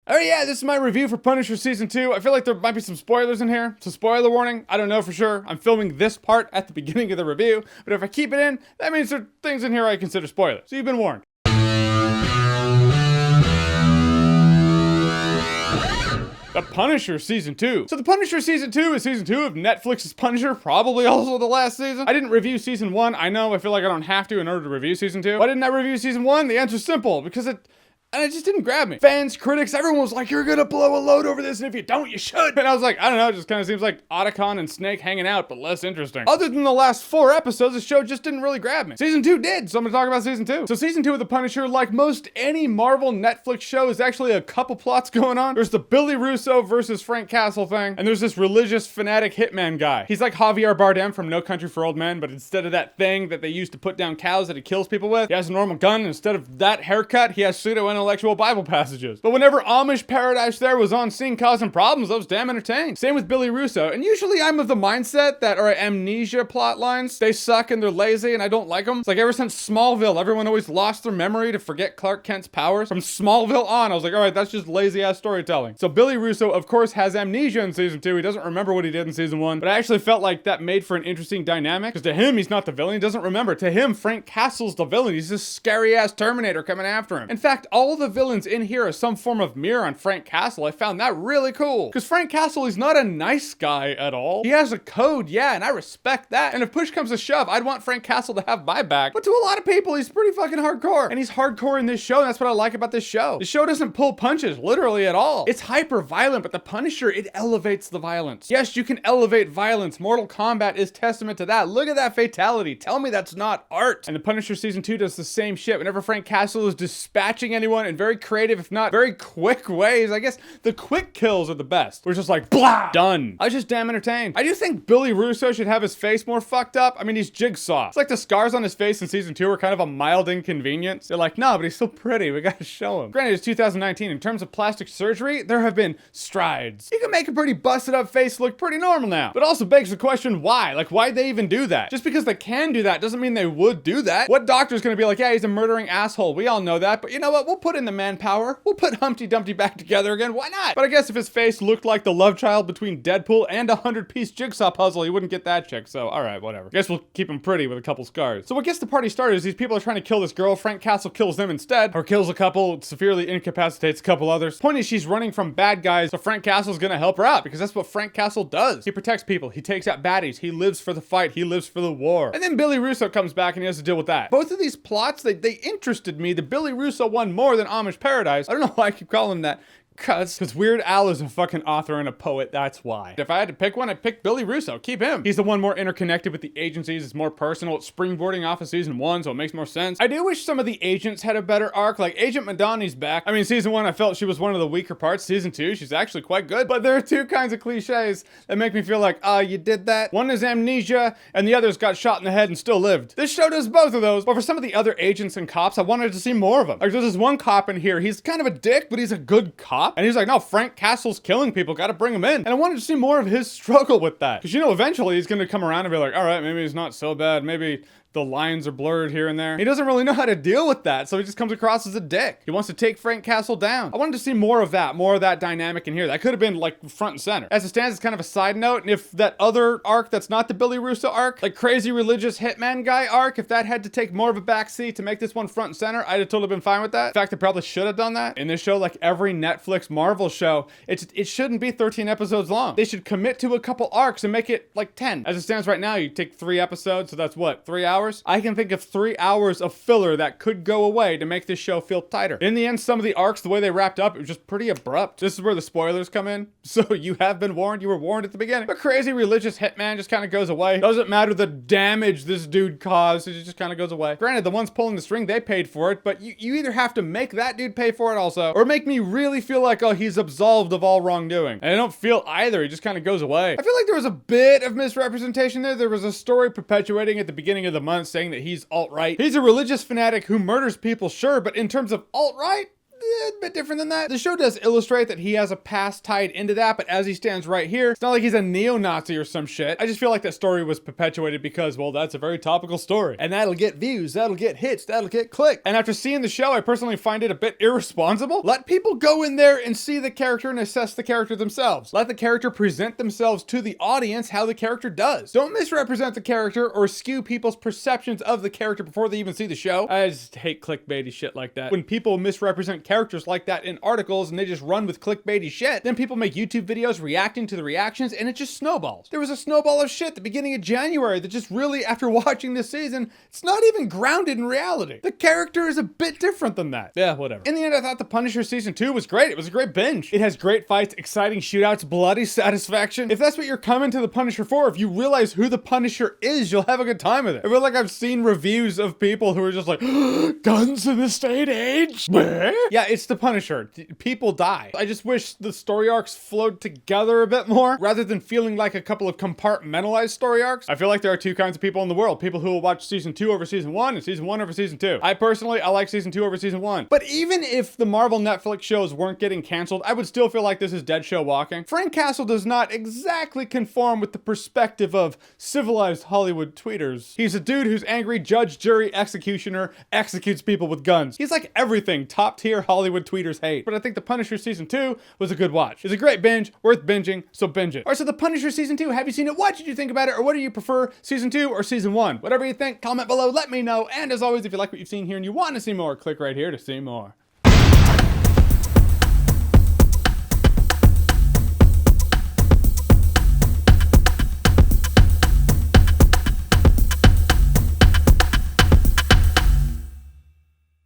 Oh yeah, this is my review for Punisher Season 2. I feel like there might be some spoilers in here. So spoiler warning, I don't know for sure. I'm filming this part at the beginning of the review, but if I keep it in, that means there are things in here I consider spoilers. So you've been warned. The Punisher Season 2. So The Punisher Season 2 is Season 2 of Netflix's Punisher, probably also the last season. I didn't review Season 1. I know, I feel like I don't have to in order to review Season 2. Why didn't I review Season 1? The answer's simple, because it just didn't grab me. Fans, critics, everyone was like, you're gonna blow a load over this, and if you don't, you should. And I was like, I don't know, it just kind of seems like Otacon and Snake hanging out, but less interesting. Other than the last 4 episodes, the show just didn't really grab me. Season 2 did, so I'm gonna talk about Season 2. So Season 2 of The Punisher, like most any Marvel Netflix show, is actually a couple plots going on. There's the Billy Russo versus Frank Castle thing, and there's this religious fanatic hitman guy. He's like Javier Bardem from No Country for Old Men, but instead of that thing that they use to put down cows that he kills people with, he has a normal gun, and instead of that haircut, he has pseudo-intellectual Bible passages. But whenever Amish Paradise there was on scene causing problems, I was damn entertained. Same with Billy Russo. And usually I'm of the mindset that, or amnesia plot lines, they suck and they're lazy and I don't like them. It's like ever since Smallville, everyone always lost their memory to forget Clark Kent's powers. From Smallville on, I was like, all right, that's just lazy ass storytelling. So Billy Russo, of course, has amnesia in Season 2. He doesn't remember what he did in Season 1, but I actually felt like that made for an interesting dynamic, because to him, he's not the villain. He doesn't remember. To him, Frank Castle's the villain. He's this scary ass Terminator coming after him. In fact, all the villains in here are some form of mirror on Frank Castle. I found that really cool, because Frank Castle is not a nice guy at all. He has a code, yeah, and I respect that. And if push comes to shove, I'd want Frank Castle to have my back. But to a lot of people, he's pretty fucking hardcore. And he's hardcore in this show, and that's what I like about this show. The show doesn't pull punches, literally at all. It's hyper violent, but the Punisher, it elevates the violence. Yes, you can elevate violence. Mortal Kombat is testament to that. Look at that fatality. Tell me that's not art. And the Punisher Season 2 does the same shit. Whenever Frank Castle is dispatching anyone in very creative, if not very quick ways, I guess the quick kills are the best. We're just like, blah, done. I was just damn entertained. I do think Billy Russo should have his face more fucked up. I mean, he's Jigsaw. It's like the scars on his face in Season 2 are kind of a mild inconvenience. They're like, no, but he's so pretty. We gotta show him. Granted, it's 2019. In terms of plastic surgery, there have been strides. You can make a pretty busted up face look pretty normal now. But also begs the question, why? Like, why'd they even do that? Just because they can do that doesn't mean they would do that. What doctor's gonna be like, yeah, he's a murdering asshole. We all know that. But you know what? We'll put in the manpower. We'll put Humpty Dumpty back together again. Why not? But I guess if his face looked like the love child between Deadpool and a 100-piece Jigsaw puzzle, he wouldn't get that chick. So, all right, whatever. Guess we'll keep him pretty with a couple scars. So what gets the party started is these people are trying to kill this girl. Frank Castle kills them instead, or kills a couple, severely incapacitates a couple others. Point is, she's running from bad guys, so Frank Castle's gonna help her out, because that's what Frank Castle does. He protects people. He takes out baddies. He lives for the fight. He lives for the war. And then Billy Russo comes back and he has to deal with that. Both of these plots, they interested me. The Billy Russo one more than Amish Paradise. I don't know why I keep calling him that. Because Weird Al is a fucking author and a poet, that's why. If I had to pick one, I'd pick Billy Russo. Keep him. He's the one more interconnected with the agencies. It's more personal. It's springboarding off of Season 1, so it makes more sense. I do wish some of the agents had a better arc. Like, Agent Madani's back. I mean, Season 1, I felt she was one of the weaker parts. Season 2, she's actually quite good. But there are two kinds of cliches that make me feel like, you did that. One is amnesia, and the other's got shot in the head and still lived. This show does both of those. But for some of the other agents and cops, I wanted to see more of them. Like, there's this one cop in here. He's kind of a dick, but he's a good cop. And he's like, no, Frank Castle's killing people, gotta bring him in. And I wanted to see more of his struggle with that. Because, you know, eventually he's gonna come around and be like, all right, maybe he's not so bad. Maybe the lines are blurred here and there. He doesn't really know how to deal with that, so he just comes across as a dick. He wants to take Frank Castle down. I wanted to see more of that dynamic in here. That could have been like front and center. As it stands, it's kind of a side note, and if that other arc that's not the Billy Russo arc, like crazy religious hitman guy arc, if that had to take more of a backseat to make this one front and center, I'd have totally been fine with that. In fact, I probably should have done that. In this show, like every Netflix Marvel show, it shouldn't be 13 episodes long. They should commit to a couple arcs and make it like 10. As it stands right now, you take 3 episodes, so that's what, 3 hours? I can think of 3 hours of filler that could go away to make this show feel tighter. In the end, some of the arcs, the way they wrapped up, it was just pretty abrupt. This is where the spoilers come in. So you have been warned. You were warned at the beginning. But crazy religious hitman just kind of goes away. Doesn't matter the damage this dude caused. It just kind of goes away. Granted, the ones pulling the string, they paid for it, but you either have to make that dude pay for it also, or make me really feel like, oh, he's absolved of all wrongdoing. And I don't feel either. He just kind of goes away. I feel like there was a bit of misrepresentation there. There was a story perpetuating at the beginning of the month saying that he's alt-right. He's a religious fanatic who murders people, sure, but in terms of alt-right, a bit different than that. The show does illustrate that he has a past tied into that, but as he stands right here, it's not like he's a neo-Nazi or some shit. I just feel like that story was perpetuated because, well, that's a very topical story. And that'll get views, that'll get hits, that'll get clicks. And after seeing the show, I personally find it a bit irresponsible. Let people go in there and see the character and assess the character themselves. Let the character present themselves to the audience how the character does. Don't misrepresent the character or skew people's perceptions of the character before they even see the show. I just hate clickbaity shit like that. When people misrepresent characters like that in articles and they just run with clickbaity shit, then people make YouTube videos reacting to the reactions and it just snowballs. There was a snowball of shit at the beginning of January that just really, after watching this season, it's not even grounded in reality. The character is a bit different than that. Yeah, whatever. In the end, I thought The Punisher Season 2 was great. It was a great binge. It has great fights, exciting shootouts, bloody satisfaction. If that's what you're coming to The Punisher for, if you realize who The Punisher is, you'll have a good time with it. I feel like I've seen reviews of people who are just like, guns in the state age? Yeah, it's The Punisher. People die. I just wish the story arcs flowed together a bit more, rather than feeling like a couple of compartmentalized story arcs. I feel like there are two kinds of people in the world. People who will watch Season 2 over Season 1 and Season 1 over Season 2. I personally like Season 2 over Season 1. But even if the Marvel Netflix shows weren't getting canceled, I would still feel like this is dead show walking. Frank Castle does not exactly conform with the perspective of civilized Hollywood tweeters. He's a dude who's angry judge, jury, executioner, executes people with guns. He's like everything top tier Hollywood tweeters hate. But I think The Punisher Season 2 was a good watch. It's a great binge, worth binging, so binge it. Alright, so The Punisher Season 2, have you seen it? What did you think about it? Or what do you prefer, Season 2 or Season 1? Whatever you think, comment below, let me know. And as always, if you like what you've seen here and you want to see more, click right here to see more.